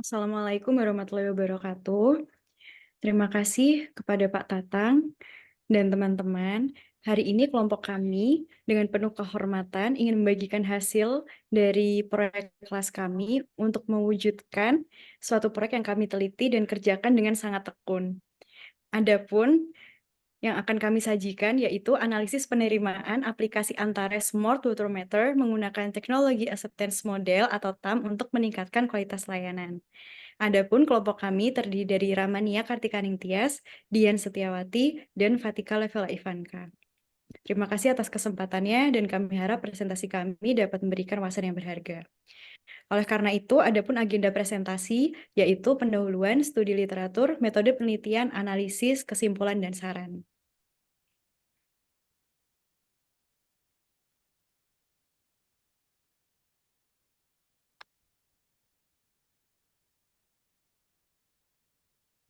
Assalamualaikum warahmatullahi wabarakatuh. Terima kasih kepada Pak Tatang dan teman-teman. Hari ini kelompok kami dengan penuh kehormatan ingin membagikan hasil dari proyek kelas kami untuk mewujudkan suatu proyek yang kami teliti dan kerjakan dengan sangat tekun. Adapun yang akan kami sajikan yaitu analisis penerimaan aplikasi Antares Smart Water Meter menggunakan teknologi acceptance model atau TAM untuk meningkatkan kualitas layanan. Adapun kelompok kami terdiri dari Ramania Kartikaning Tias, Dian Setiawati, dan Fatika Levela Ivanka. Terima kasih atas kesempatannya dan kami harap presentasi kami dapat memberikan wawasan yang berharga. Oleh karena itu, adapun agenda presentasi yaitu pendahuluan, studi literatur, metode penelitian, analisis, kesimpulan, dan saran.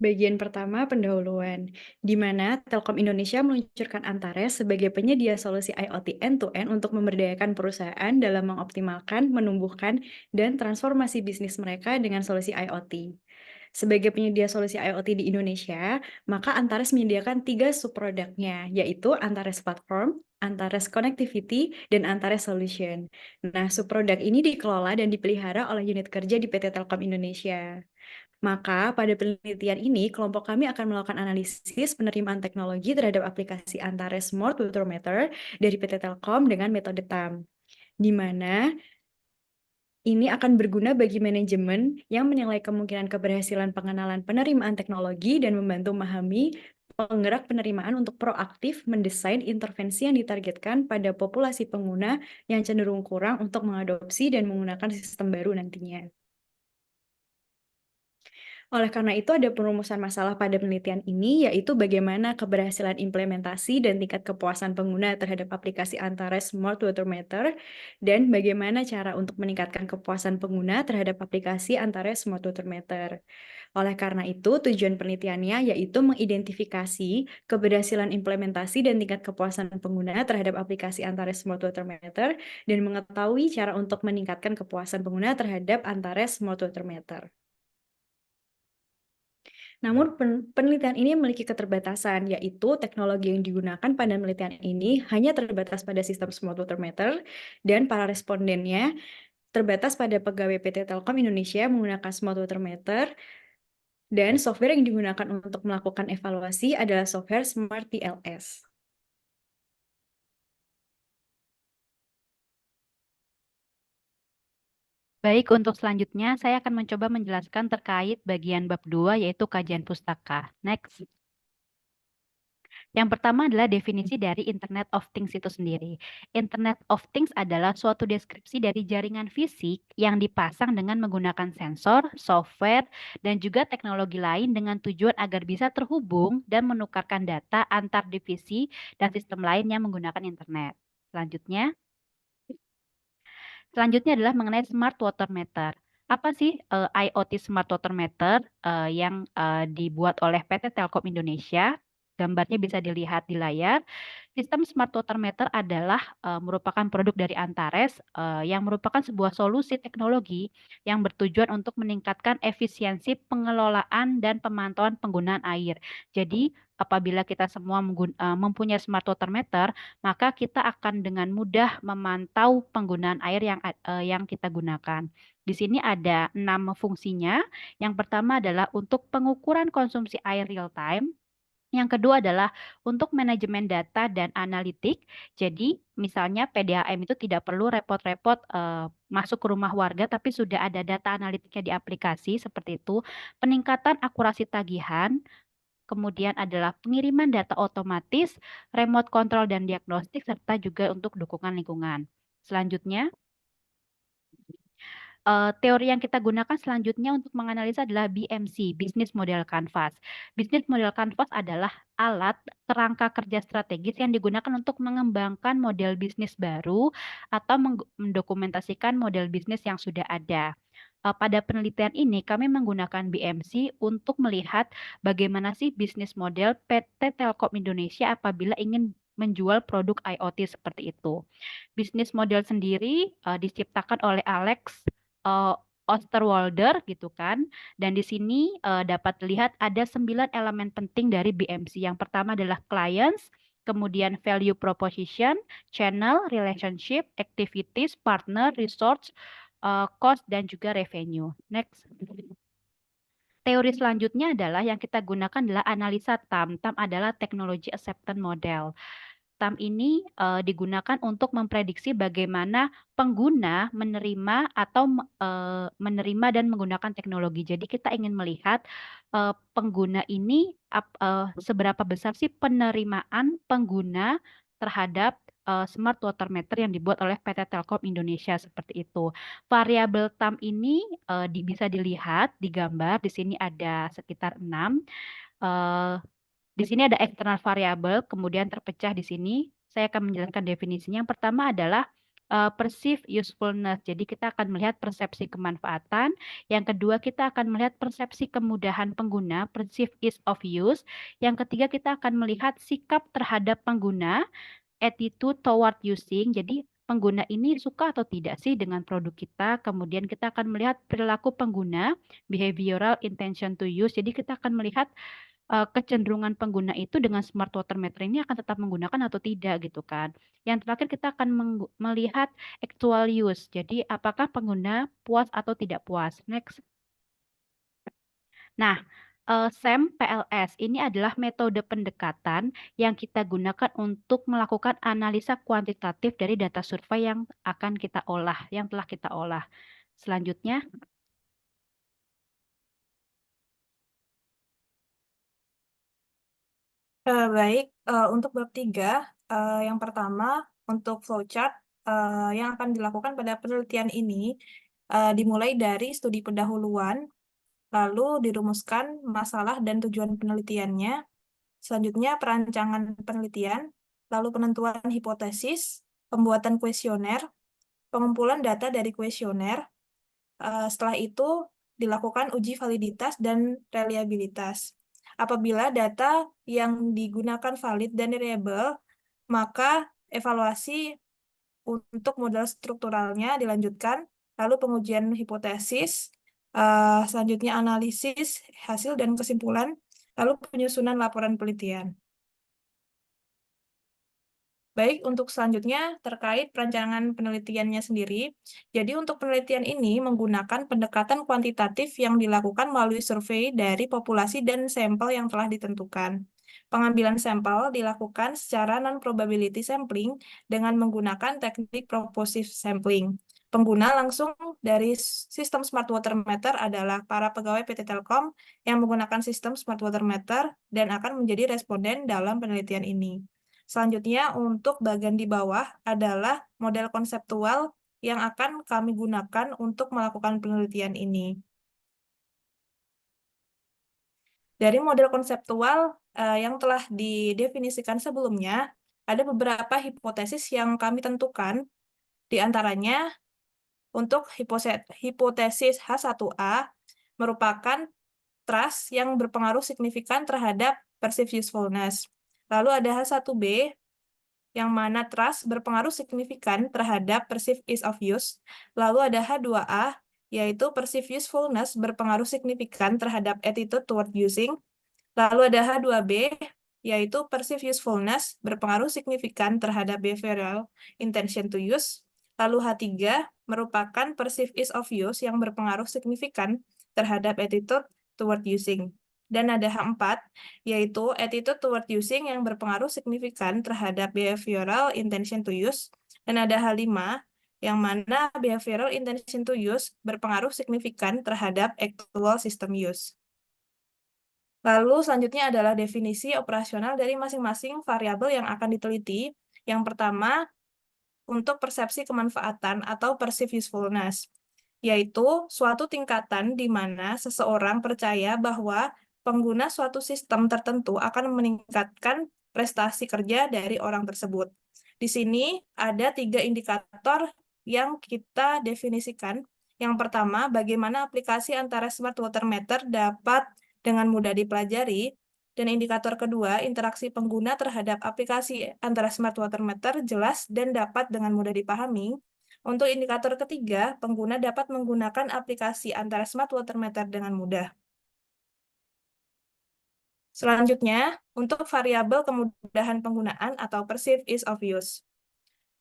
Bagian pertama, pendahuluan, di mana Telkom Indonesia meluncurkan Antares sebagai penyedia solusi IoT end-to-end untuk memberdayakan perusahaan dalam mengoptimalkan, menumbuhkan, dan transformasi bisnis mereka dengan solusi IoT. Sebagai penyedia solusi IoT di Indonesia, maka Antares menyediakan 3 subproduknya, yaitu Antares Platform, Antares Connectivity, dan Antares Solution. Nah, subproduk ini dikelola dan dipelihara oleh unit kerja di PT Telkom Indonesia. Maka, pada penelitian ini, kelompok kami akan melakukan analisis penerimaan teknologi terhadap aplikasi Antares Smart Water Meter dari PT Telkom dengan metode TAM, di mana ini akan berguna bagi manajemen yang menilai kemungkinan keberhasilan pengenalan penerimaan teknologi dan membantu memahami penggerak penerimaan untuk proaktif mendesain intervensi yang ditargetkan pada populasi pengguna yang cenderung kurang untuk mengadopsi dan menggunakan sistem baru nantinya. Oleh karena itu, ada perumusan masalah pada penelitian ini, yaitu bagaimana keberhasilan implementasi dan tingkat kepuasan pengguna terhadap aplikasi Antares Smart Water Meter, dan bagaimana cara untuk meningkatkan kepuasan pengguna terhadap aplikasi Antares Smart Water Meter. Oleh karena itu, tujuan penelitiannya yaitu mengidentifikasi keberhasilan implementasi dan tingkat kepuasan pengguna terhadap aplikasi Antares Smart Water Meter, dan mengetahui cara untuk meningkatkan kepuasan pengguna terhadap Antares Smart Water Meter. Namun penelitian ini memiliki keterbatasan, yaitu teknologi yang digunakan pada penelitian ini hanya terbatas pada sistem smart water meter dan para respondennya terbatas pada pegawai PT Telkom Indonesia menggunakan smart water meter, dan software yang digunakan untuk melakukan evaluasi adalah software Smart PLS. Baik, untuk selanjutnya saya akan mencoba menjelaskan terkait bagian bab 2 yaitu kajian pustaka. Next. Yang pertama adalah definisi dari Internet of Things itu sendiri. Internet of Things adalah suatu deskripsi dari jaringan fisik yang dipasang dengan menggunakan sensor, software, dan juga teknologi lain dengan tujuan agar bisa terhubung dan menukarkan data antar divisi dan sistem lain yang menggunakan internet. Selanjutnya adalah mengenai Smart Water Meter. Apa sih IoT Smart Water Meter yang dibuat oleh PT Telkom Indonesia? Gambarnya bisa dilihat di layar. Sistem Smart Water Meter adalah merupakan produk dari Antares yang merupakan sebuah solusi teknologi yang bertujuan untuk meningkatkan efisiensi pengelolaan dan pemantauan penggunaan air. Jadi, apabila kita semua mempunyai Smart Water Meter, maka kita akan dengan mudah memantau penggunaan air yang kita gunakan. Di sini ada 6 fungsinya. Yang pertama adalah untuk pengukuran konsumsi air real time. Yang kedua adalah untuk manajemen data dan analitik. Jadi, misalnya PDAM itu tidak perlu repot-repot masuk ke rumah warga, tapi sudah ada data analitiknya di aplikasi seperti itu. Peningkatan akurasi tagihan, kemudian adalah pengiriman data otomatis, remote control dan diagnostik, serta juga untuk dukungan lingkungan. Selanjutnya, teori yang kita gunakan selanjutnya untuk menganalisa adalah BMC, Business Model Canvas. Business Model Canvas adalah alat kerangka kerja strategis yang digunakan untuk mengembangkan model bisnis baru atau mendokumentasikan model bisnis yang sudah ada. Pada penelitian ini, kami menggunakan BMC untuk melihat bagaimana sih bisnis model PT Telkom Indonesia apabila ingin menjual produk IoT seperti itu. Bisnis model sendiri diciptakan oleh Alex Osterwalder gitu kan. Dan di sini dapat dilihat ada 9 elemen penting dari BMC. Yang pertama adalah clients, kemudian value proposition, channel, relationship, activities, partner, resource, cost, dan juga revenue. Next. Teori selanjutnya adalah yang kita gunakan adalah analisa TAM. TAM adalah Technology Acceptance Model. TAM ini digunakan untuk memprediksi bagaimana pengguna menerima atau menerima dan menggunakan teknologi. Jadi kita ingin melihat pengguna ini seberapa besar sih penerimaan pengguna terhadap smart water meter yang dibuat oleh PT Telkom Indonesia seperti itu. Variabel TAM ini bisa dilihat di gambar. Di sini ada sekitar 6. Di sini ada external variable, kemudian terpecah di sini. Saya akan menjelaskan definisinya. Yang pertama adalah perceived usefulness. Jadi kita akan melihat persepsi kemanfaatan. Yang kedua kita akan melihat persepsi kemudahan pengguna, perceived ease of use. Yang ketiga kita akan melihat sikap terhadap pengguna, attitude toward using. Jadi pengguna ini suka atau tidak sih dengan produk kita. Kemudian kita akan melihat perilaku pengguna, behavioral intention to use. Jadi kita akan melihat kecenderungan pengguna itu dengan smart water meter ini akan tetap menggunakan atau tidak gitu kan. Yang terakhir kita akan melihat actual use. Jadi apakah pengguna puas atau tidak puas. Next. Nah, SEM PLS ini adalah metode pendekatan yang kita gunakan untuk melakukan analisa kuantitatif dari data survei yang akan kita olah, yang telah kita olah. Selanjutnya, Baik, untuk bab 3, yang pertama untuk flowchart yang akan dilakukan pada penelitian ini dimulai dari studi pendahuluan, lalu dirumuskan masalah dan tujuan penelitiannya, selanjutnya perancangan penelitian, lalu penentuan hipotesis, pembuatan kuesioner, pengumpulan data dari kuesioner, setelah itu dilakukan uji validitas dan reliabilitas. Apabila data yang digunakan valid dan reliable, maka evaluasi untuk modal strukturalnya dilanjutkan, lalu pengujian hipotesis, selanjutnya analisis hasil dan kesimpulan, lalu penyusunan laporan penelitian. Baik, untuk selanjutnya terkait perancangan penelitiannya sendiri. Jadi untuk penelitian ini menggunakan pendekatan kuantitatif yang dilakukan melalui survei dari populasi dan sampel yang telah ditentukan. Pengambilan sampel dilakukan secara non-probability sampling dengan menggunakan teknik propositive sampling. Pengguna langsung dari sistem smart water meter adalah para pegawai PT Telkom yang menggunakan sistem smart water meter dan akan menjadi responden dalam penelitian ini. Selanjutnya, untuk bagian di bawah adalah model konseptual yang akan kami gunakan untuk melakukan penelitian ini. Dari model konseptual yang telah didefinisikan sebelumnya, ada beberapa hipotesis yang kami tentukan, di antaranya untuk hipotesis H1A merupakan trust yang berpengaruh signifikan terhadap perceived usefulness. Lalu ada H1B yang mana trust berpengaruh signifikan terhadap perceived ease of use. Lalu ada H2A, yaitu perceived usefulness berpengaruh signifikan terhadap attitude toward using. Lalu ada H2B, yaitu perceived usefulness berpengaruh signifikan terhadap behavioral intention to use. Lalu H3 merupakan perceived ease of use yang berpengaruh signifikan terhadap attitude toward using. Dan ada H4, yaitu attitude toward using yang berpengaruh signifikan terhadap behavioral intention to use. Dan ada H5, yang mana behavioral intention to use berpengaruh signifikan terhadap actual system use. Lalu selanjutnya adalah definisi operasional dari masing-masing variabel yang akan diteliti. Yang pertama, untuk persepsi kemanfaatan atau perceived usefulness, yaitu suatu tingkatan di mana seseorang percaya bahwa pengguna suatu sistem tertentu akan meningkatkan prestasi kerja dari orang tersebut. Di sini ada 3 indikator yang kita definisikan. Yang pertama, bagaimana aplikasi antara smart water meter dapat dengan mudah dipelajari. Dan indikator kedua, interaksi pengguna terhadap aplikasi antara smart water meter jelas dan dapat dengan mudah dipahami. Untuk indikator ketiga, pengguna dapat menggunakan aplikasi antara smart water meter dengan mudah. Selanjutnya, untuk variabel kemudahan penggunaan atau perceived ease of use.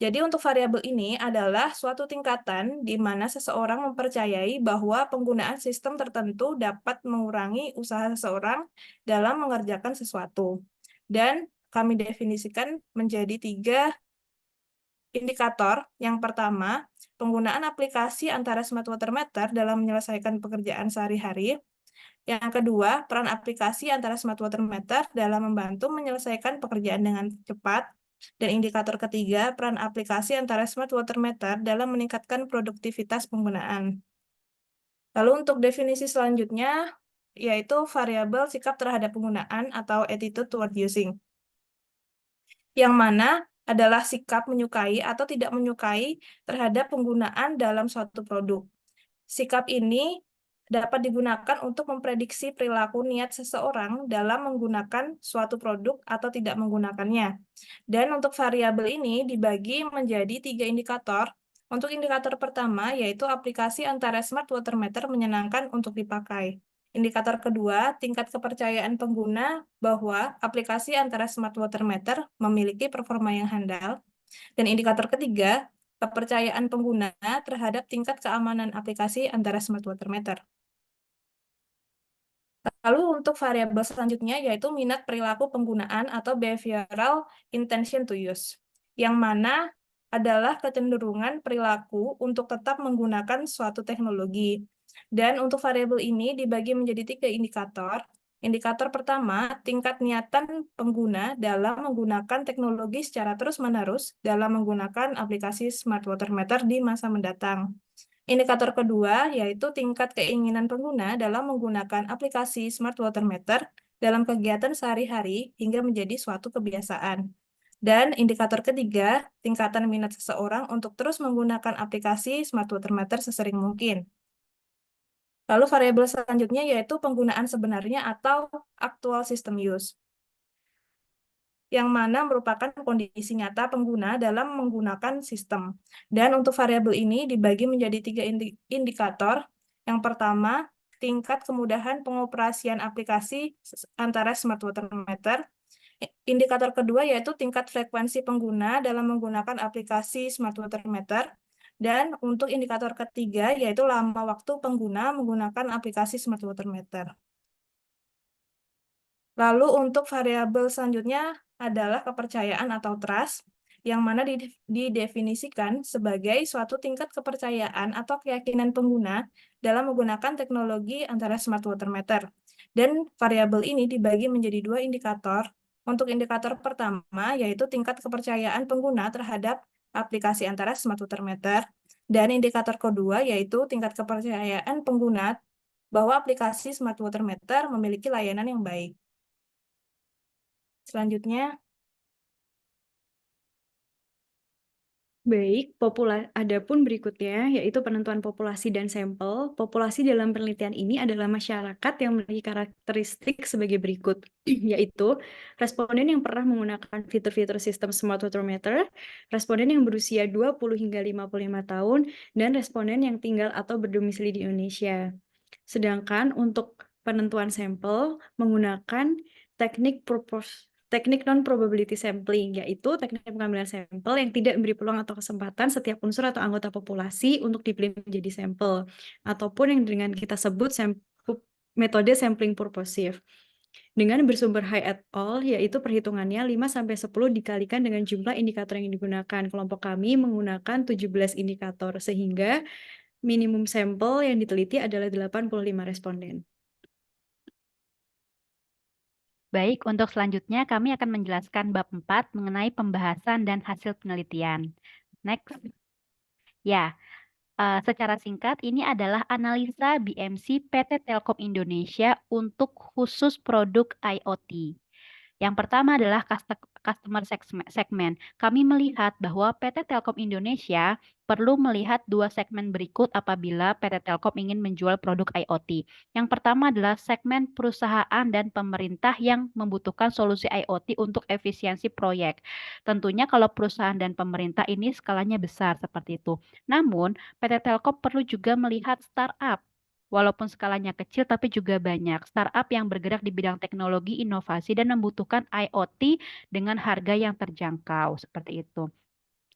Jadi untuk variabel ini adalah suatu tingkatan di mana seseorang mempercayai bahwa penggunaan sistem tertentu dapat mengurangi usaha seseorang dalam mengerjakan sesuatu. Dan kami definisikan menjadi 3 indikator. Yang pertama, penggunaan aplikasi antara smart water meter dalam menyelesaikan pekerjaan sehari-hari. Yang kedua, peran aplikasi antara smart water meter dalam membantu menyelesaikan pekerjaan dengan cepat. Dan indikator ketiga, peran aplikasi antara smart water meter dalam meningkatkan produktivitas penggunaan. Lalu untuk definisi selanjutnya, yaitu variabel sikap terhadap penggunaan atau attitude toward using. Yang mana adalah sikap menyukai atau tidak menyukai terhadap penggunaan dalam suatu produk. Sikap ini dapat digunakan untuk memprediksi perilaku niat seseorang dalam menggunakan suatu produk atau tidak menggunakannya. Dan untuk variabel ini dibagi menjadi 3 indikator. Untuk indikator pertama yaitu aplikasi antara smart water meter menyenangkan untuk dipakai. Indikator kedua, tingkat kepercayaan pengguna bahwa aplikasi antara smart water meter memiliki performa yang handal. Dan indikator ketiga, kepercayaan pengguna terhadap tingkat keamanan aplikasi antara smart water meter. Lalu untuk variabel selanjutnya yaitu minat perilaku penggunaan atau behavioral intention to use, yang mana adalah kecenderungan perilaku untuk tetap menggunakan suatu teknologi. Dan untuk variabel ini dibagi menjadi 3 indikator. Indikator pertama, tingkat niatan pengguna dalam menggunakan teknologi secara terus-menerus dalam menggunakan aplikasi smart water meter di masa mendatang. Indikator kedua yaitu tingkat keinginan pengguna dalam menggunakan aplikasi smart water meter dalam kegiatan sehari-hari hingga menjadi suatu kebiasaan. Dan indikator ketiga, tingkatan minat seseorang untuk terus menggunakan aplikasi smart water meter sesering mungkin. Lalu variabel selanjutnya yaitu penggunaan sebenarnya atau actual system use, yang mana merupakan kondisi nyata pengguna dalam menggunakan sistem. Dan untuk variabel ini dibagi menjadi 3 indikator. Yang pertama, tingkat kemudahan pengoperasian aplikasi antara smart water meter. Indikator kedua yaitu tingkat frekuensi pengguna dalam menggunakan aplikasi smart water meter. Dan untuk indikator ketiga yaitu lama waktu pengguna menggunakan aplikasi smart water meter. Lalu untuk variabel selanjutnya adalah kepercayaan atau trust, yang mana didefinisikan sebagai suatu tingkat kepercayaan atau keyakinan pengguna dalam menggunakan teknologi antara smart water meter. Dan variabel ini dibagi menjadi 2 indikator. Untuk indikator pertama yaitu tingkat kepercayaan pengguna terhadap aplikasi antara smart water meter, dan indikator kedua yaitu tingkat kepercayaan pengguna bahwa aplikasi smart water meter memiliki layanan yang baik. Selanjutnya, Baik, adapun berikutnya yaitu penentuan populasi dan sampel. Populasi dalam penelitian ini adalah masyarakat yang memiliki karakteristik sebagai berikut, yaitu responden yang pernah menggunakan fitur-fitur sistem smart water meter, responden yang berusia 20 hingga 55 tahun, dan responden yang tinggal atau berdomisili di Indonesia. Sedangkan untuk penentuan sampel menggunakan teknik non-probability sampling, yaitu teknik pengambilan sampel yang tidak memberi peluang atau kesempatan setiap unsur atau anggota populasi untuk dipilih menjadi sampel, ataupun yang dengan kita sebut metode sampling purposive. Dengan bersumber Hai et al, yaitu perhitungannya 5-10 dikalikan dengan jumlah indikator yang digunakan. Kelompok kami menggunakan 17 indikator, sehingga minimum sampel yang diteliti adalah 85 responden. Baik, untuk selanjutnya kami akan menjelaskan bab 4 mengenai pembahasan dan hasil penelitian. Next. Ya, secara singkat ini adalah analisa BMC PT Telkom Indonesia untuk khusus produk IoT. Yang pertama adalah customer segment. Kami melihat bahwa PT Telkom Indonesia perlu melihat dua segmen berikut apabila PT Telkom ingin menjual produk IoT. Yang pertama adalah segmen perusahaan dan pemerintah yang membutuhkan solusi IoT untuk efisiensi proyek. Tentunya kalau perusahaan dan pemerintah ini skalanya besar seperti itu. Namun, PT Telkom perlu juga melihat startup. Walaupun skalanya kecil, tapi juga banyak startup yang bergerak di bidang teknologi, inovasi, dan membutuhkan IoT dengan harga yang terjangkau. Seperti itu.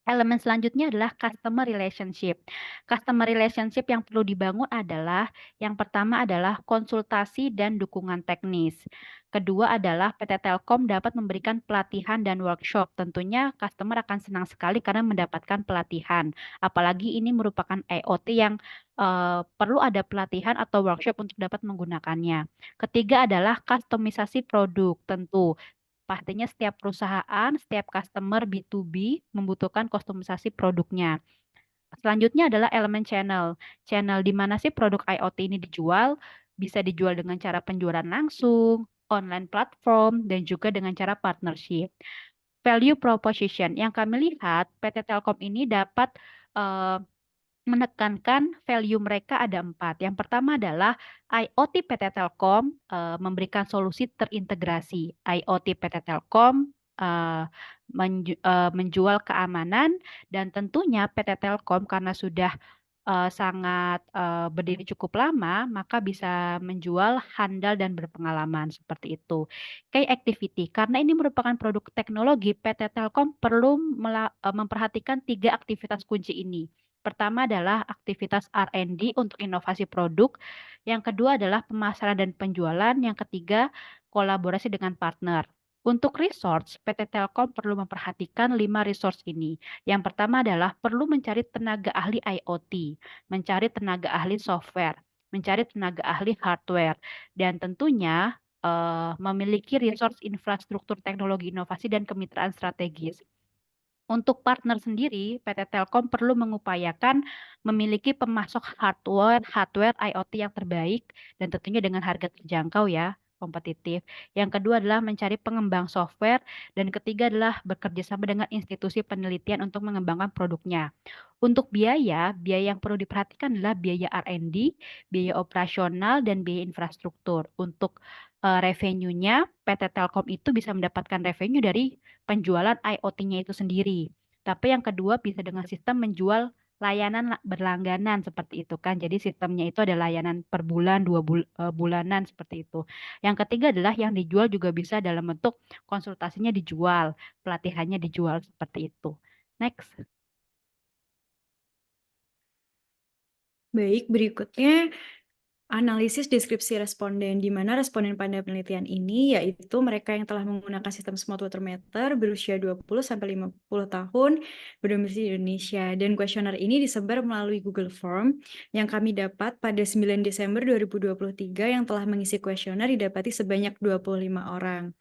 Elemen selanjutnya adalah customer relationship. Customer relationship yang perlu dibangun adalah yang pertama adalah konsultasi dan dukungan teknis. Kedua adalah PT Telkom dapat memberikan pelatihan dan workshop. Tentunya customer akan senang sekali karena mendapatkan pelatihan. Apalagi ini merupakan IoT yang perlu ada pelatihan atau workshop untuk dapat menggunakannya. Ketiga adalah kustomisasi produk. Tentu pastinya setiap perusahaan, setiap customer B2B membutuhkan kustomisasi produknya. Selanjutnya adalah elemen channel. Channel di mana sih produk IoT ini dijual? Bisa dijual dengan cara penjualan langsung, online platform, dan juga dengan cara partnership. Value proposition yang kami lihat PT Telkom ini dapat eh, menekankan value mereka ada 4. Yang pertama adalah IoT PT Telkom memberikan solusi terintegrasi. IoT PT Telkom menjual keamanan dan tentunya PT Telkom karena sudah sangat berdiri cukup lama, maka bisa menjual handal dan berpengalaman seperti itu. Key activity, karena ini merupakan produk teknologi, PT Telkom perlu memperhatikan 3 aktivitas kunci ini. Pertama adalah aktivitas R&D untuk inovasi produk, yang kedua adalah pemasaran dan penjualan, yang ketiga kolaborasi dengan partner. Untuk resource, PT Telkom perlu memperhatikan 5 resource ini. Yang pertama adalah perlu mencari tenaga ahli IoT, mencari tenaga ahli software, mencari tenaga ahli hardware, dan tentunya memiliki resource infrastruktur teknologi inovasi dan kemitraan strategis. Untuk partner sendiri, PT Telkom perlu mengupayakan memiliki pemasok hardware IoT yang terbaik dan tentunya dengan harga terjangkau ya, kompetitif. Yang kedua adalah mencari pengembang software dan ketiga adalah bekerja sama dengan institusi penelitian untuk mengembangkan produknya. Untuk biaya yang perlu diperhatikan adalah biaya R&D, biaya operasional, dan biaya infrastruktur. Untuk revenue-nya, PT Telkom itu bisa mendapatkan revenue dari penjualan IoT-nya itu sendiri. Tapi yang kedua bisa dengan sistem menjual layanan berlangganan seperti itu kan. Jadi sistemnya itu ada layanan per bulan, bulanan seperti itu. Yang ketiga adalah yang dijual juga bisa dalam bentuk konsultasinya dijual, pelatihannya dijual seperti itu. Next. Baik, berikutnya analisis deskripsi responden, di mana responden pada penelitian ini yaitu mereka yang telah menggunakan sistem smart water meter berusia 20-50 tahun, berdomisili di Indonesia. Dan kuesioner ini disebar melalui Google Form yang kami dapat pada 9 Desember 2023 yang telah mengisi kuesioner didapati sebanyak 25 orang.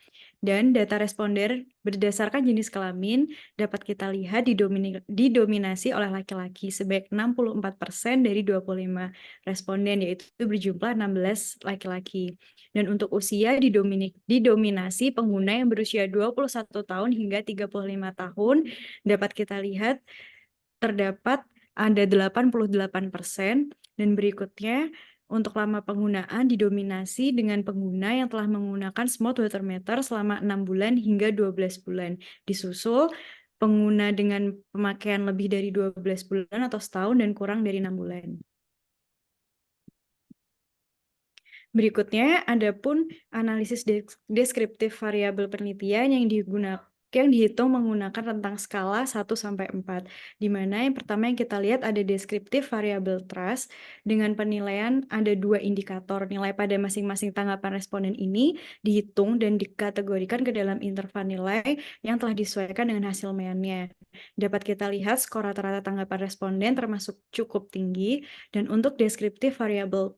Dan data responder berdasarkan jenis kelamin dapat kita lihat didominasi oleh laki-laki sebanyak 64% dari 25 responden, yaitu berjumlah 16 laki-laki. Dan untuk usia didominasi pengguna yang berusia 21 tahun hingga 35 tahun. Dapat kita lihat terdapat ada 88%. Dan berikutnya untuk lama penggunaan didominasi dengan pengguna yang telah menggunakan smart water meter selama 6 bulan hingga 12 bulan. Disusul pengguna dengan pemakaian lebih dari 12 bulan atau setahun dan kurang dari 6 bulan. Berikutnya, ada pun analisis deskriptif variabel penelitian yang dihitung menggunakan rentang skala 1-4, di mana yang pertama yang kita lihat ada deskriptif variabel trust dengan penilaian ada 2 indikator. Nilai pada masing-masing tanggapan responden ini dihitung dan dikategorikan ke dalam interval nilai yang telah disesuaikan dengan hasil mainnya. Dapat kita lihat skor rata-rata tanggapan responden termasuk cukup tinggi, dan untuk deskriptif variabel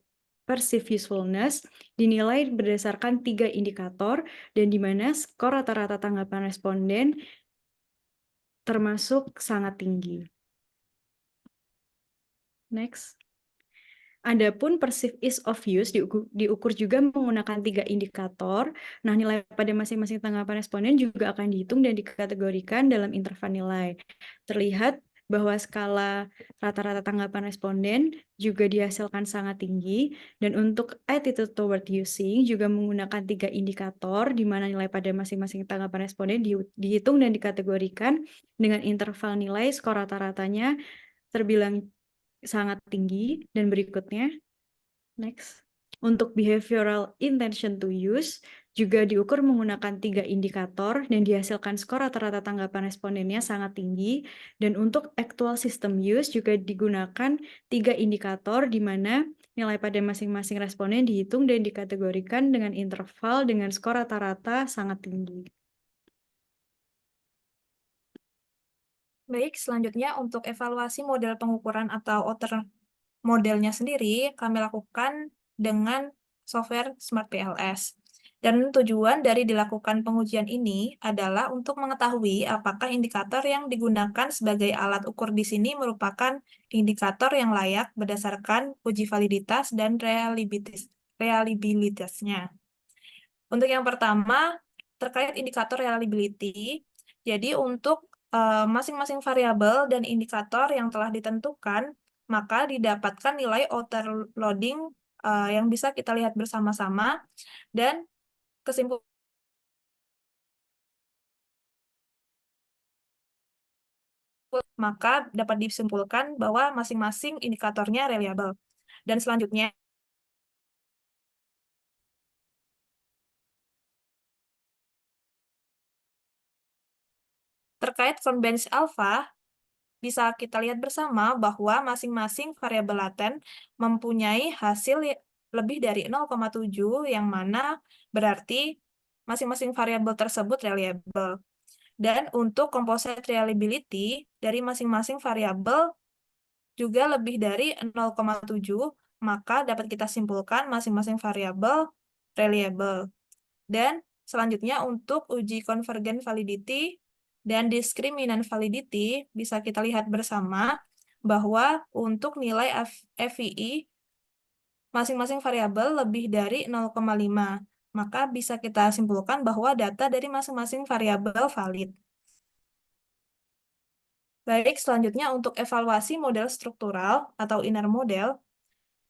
perceived usefulness dinilai berdasarkan 3 indikator dan di mana skor rata-rata tanggapan responden termasuk sangat tinggi. Next. Adapun perceived ease of use diukur juga menggunakan 3 indikator. Nah, nilai pada masing-masing tanggapan responden juga akan dihitung dan dikategorikan dalam interval nilai. Terlihat bahwa skala rata-rata tanggapan responden juga dihasilkan sangat tinggi, dan untuk attitude toward using juga menggunakan 3 indikator, di mana nilai pada masing-masing tanggapan responden dihitung dan dikategorikan dengan interval nilai skor rata-ratanya terbilang sangat tinggi. Dan berikutnya, next. Untuk behavioral intention to use juga diukur menggunakan 3 indikator dan dihasilkan skor rata-rata tanggapan respondennya sangat tinggi. Dan untuk actual system use juga digunakan 3 indikator, di mana nilai pada masing-masing responden dihitung dan dikategorikan dengan interval dengan skor rata-rata sangat tinggi. Baik, selanjutnya untuk evaluasi model pengukuran atau outer modelnya sendiri kami lakukan dengan software Smart PLS. Dan tujuan dari dilakukan pengujian ini adalah untuk mengetahui apakah indikator yang digunakan sebagai alat ukur di sini merupakan indikator yang layak berdasarkan uji validitas dan reliabilitasnya. Untuk yang pertama, terkait indikator reliability, jadi untuk masing-masing variabel dan indikator yang telah ditentukan, maka didapatkan nilai outer-loading yang bisa kita lihat bersama-sama, dan kesimpulan maka dapat disimpulkan bahwa masing-masing indikatornya reliable. Dan selanjutnya, terkait Convergence alpha, bisa kita lihat bersama bahwa masing-masing variabel laten mempunyai hasil lebih dari 0,7, yang mana berarti masing-masing variabel tersebut reliable. Dan untuk composite reliability dari masing-masing variabel juga lebih dari 0,7, maka dapat kita simpulkan masing-masing variabel reliable. Dan selanjutnya untuk uji convergent validity dan discriminant validity bisa kita lihat bersama bahwa untuk nilai FVI masing-masing variabel lebih dari 0,5, maka bisa kita simpulkan bahwa data dari masing-masing variabel valid. Baik, selanjutnya untuk evaluasi model struktural atau inner model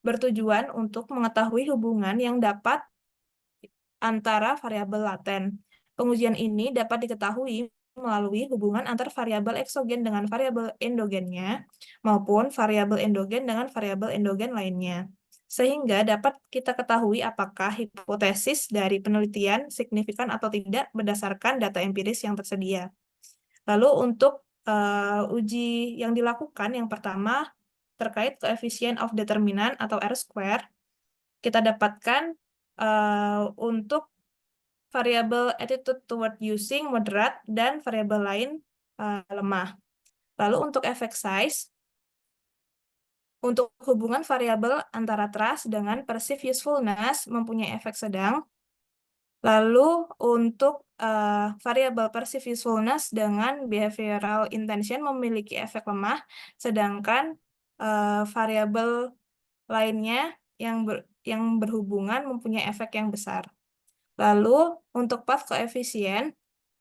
bertujuan untuk mengetahui hubungan yang dapat antara variabel laten. Pengujian ini dapat diketahui melalui hubungan antar variabel eksogen dengan variabel endogennya, maupun variabel endogen dengan variabel endogen lainnya. Sehingga dapat kita ketahui apakah hipotesis dari penelitian signifikan atau tidak berdasarkan data empiris yang tersedia. Lalu untuk uji yang dilakukan, yang pertama terkait coefficient of determinant atau R-square, kita dapatkan untuk variabel attitude toward using moderat dan variabel lain lemah. Lalu untuk effect size, untuk hubungan variabel antara trust dengan perceived usefulness mempunyai efek sedang. Lalu untuk variabel perceived usefulness dengan behavioral intention memiliki efek lemah, sedangkan variabel lainnya yang berhubungan mempunyai efek yang besar. Lalu untuk path coefficient,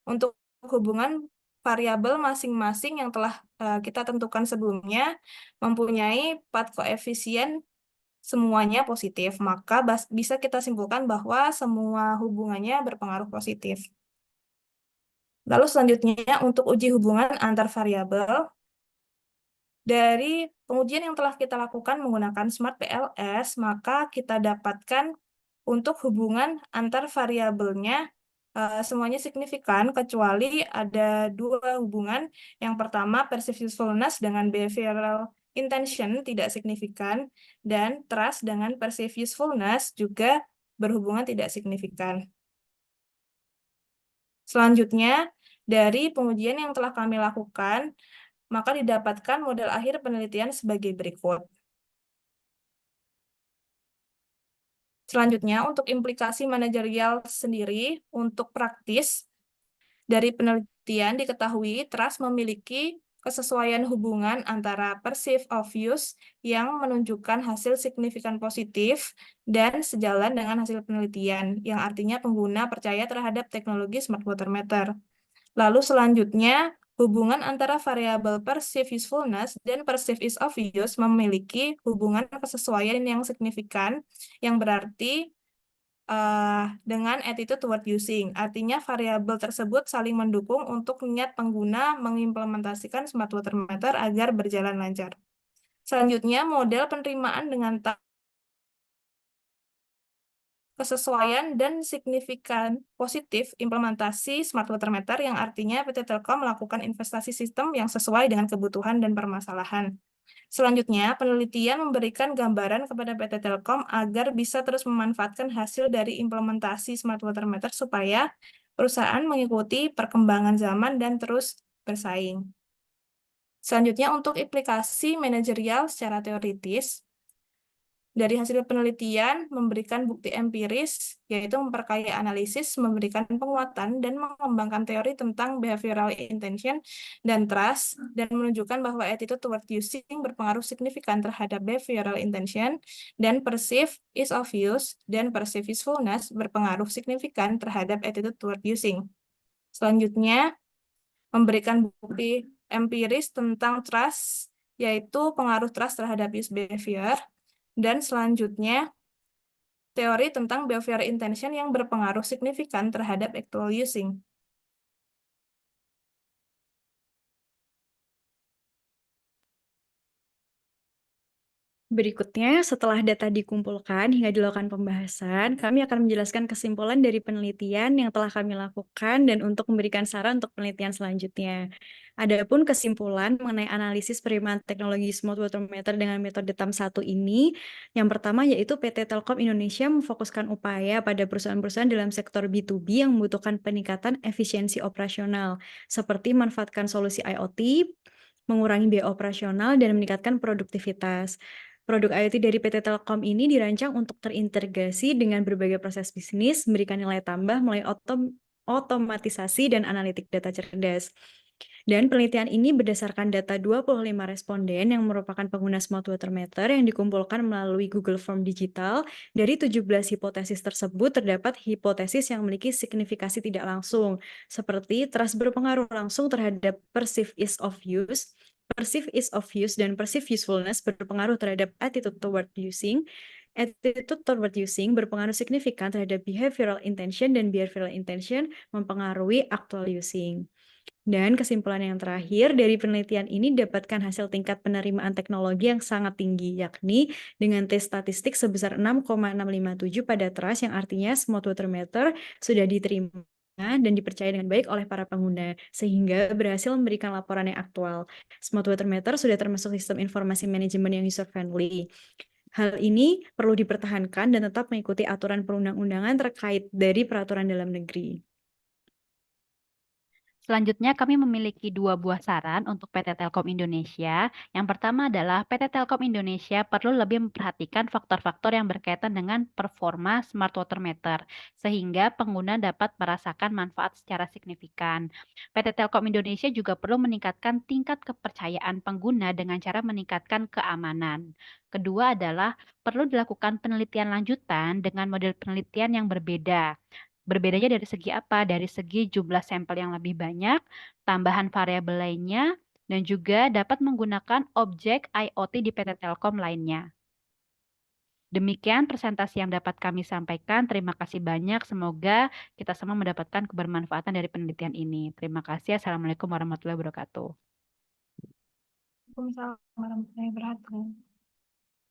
untuk hubungan variabel masing-masing yang telah kita tentukan sebelumnya mempunyai path coefficient semuanya positif, maka bisa kita simpulkan bahwa semua hubungannya berpengaruh positif. Lalu selanjutnya untuk uji hubungan antar variabel, dari pengujian yang telah kita lakukan menggunakan Smart PLS, maka kita dapatkan untuk hubungan antar variabelnya semuanya signifikan, kecuali ada 2 hubungan. Yang pertama, perceived usefulness dengan behavioral intention tidak signifikan, dan trust dengan perceived usefulness juga berhubungan tidak signifikan. Selanjutnya, dari pengujian yang telah kami lakukan, maka didapatkan model akhir penelitian sebagai berikut. Selanjutnya, untuk implikasi manajerial sendiri, untuk praktis, dari penelitian diketahui trust memiliki kesesuaian hubungan antara perceived of use yang menunjukkan hasil signifikan positif dan sejalan dengan hasil penelitian, yang artinya pengguna percaya terhadap teknologi smart water meter. Lalu selanjutnya, hubungan antara variabel perceived usefulness dan perceived ease of use memiliki hubungan kesesuaian yang signifikan, yang berarti dengan attitude toward using. Artinya variabel tersebut saling mendukung untuk niat pengguna mengimplementasikan smart water meter agar berjalan lancar. Selanjutnya, model penerimaan dengan kesesuaian dan signifikan positif implementasi smart water meter, yang artinya PT Telkom melakukan investasi sistem yang sesuai dengan kebutuhan dan permasalahan. Selanjutnya, penelitian memberikan gambaran kepada PT Telkom agar bisa terus memanfaatkan hasil dari implementasi smart water meter supaya perusahaan mengikuti perkembangan zaman dan terus bersaing. Selanjutnya, untuk implikasi manajerial secara teoritis, dari hasil penelitian memberikan bukti empiris, yaitu memperkaya analisis, memberikan penguatan, dan mengembangkan teori tentang behavioral intention dan trust, dan menunjukkan bahwa attitude toward using berpengaruh signifikan terhadap behavioral intention, dan perceived ease of use dan perceived usefulness berpengaruh signifikan terhadap attitude toward using. Selanjutnya, memberikan bukti empiris tentang trust, yaitu pengaruh trust terhadap use behavior. Dan selanjutnya, teori tentang behavioral intention yang berpengaruh signifikan terhadap actual using. Berikutnya, setelah data dikumpulkan hingga dilakukan pembahasan, kami akan menjelaskan kesimpulan dari penelitian yang telah kami lakukan dan untuk memberikan saran untuk penelitian selanjutnya. Adapun kesimpulan mengenai analisis penerimaan teknologi smart water meter dengan metode TAM1 ini, yang pertama yaitu PT Telkom Indonesia memfokuskan upaya pada perusahaan-perusahaan dalam sektor B2B yang membutuhkan peningkatan efisiensi operasional, seperti manfaatkan solusi IoT, mengurangi biaya operasional, dan meningkatkan produktivitas. Produk IoT dari PT Telkom ini dirancang untuk terintegrasi dengan berbagai proses bisnis, memberikan nilai tambah melalui otomatisasi dan analitik data cerdas. Dan penelitian ini berdasarkan data 25 responden yang merupakan pengguna smart water meter yang dikumpulkan melalui Google Form digital. Dari 17 hipotesis tersebut, terdapat hipotesis yang memiliki signifikasi tidak langsung, seperti trust berpengaruh langsung terhadap perceived ease of use, perceived ease of use dan perceived usefulness berpengaruh terhadap attitude toward using. Attitude toward using berpengaruh signifikan terhadap behavioral intention dan behavioral intention mempengaruhi actual using. Dan kesimpulan yang terakhir dari penelitian ini dapatkan hasil tingkat penerimaan teknologi yang sangat tinggi, yakni dengan tes statistik sebesar 6,657 pada trust, yang artinya smart water meter sudah diterima dan dipercaya dengan baik oleh para pengguna, sehingga berhasil memberikan laporan yang aktual. Smart water meter sudah termasuk sistem informasi manajemen yang user-friendly. Hal ini perlu dipertahankan dan tetap mengikuti aturan perundang-undangan terkait dari peraturan dalam negeri. Selanjutnya, kami memiliki 2 buah saran untuk PT Telkom Indonesia. Yang pertama adalah PT Telkom Indonesia perlu lebih memperhatikan faktor-faktor yang berkaitan dengan performa smart water meter, sehingga pengguna dapat merasakan manfaat secara signifikan. PT Telkom Indonesia juga perlu meningkatkan tingkat kepercayaan pengguna dengan cara meningkatkan keamanan. Kedua adalah perlu dilakukan penelitian lanjutan dengan model penelitian yang berbeda. Berbedanya dari segi apa? Dari segi jumlah sampel yang lebih banyak, tambahan variabel lainnya, dan juga dapat menggunakan objek IoT di PT Telkom lainnya. Demikian presentasi yang dapat kami sampaikan. Terima kasih banyak. Semoga kita semua mendapatkan kebermanfaatan dari penelitian ini. Terima kasih. Assalamualaikum warahmatullahi wabarakatuh. Waalaikumsalam warahmatullahi wabarakatuh.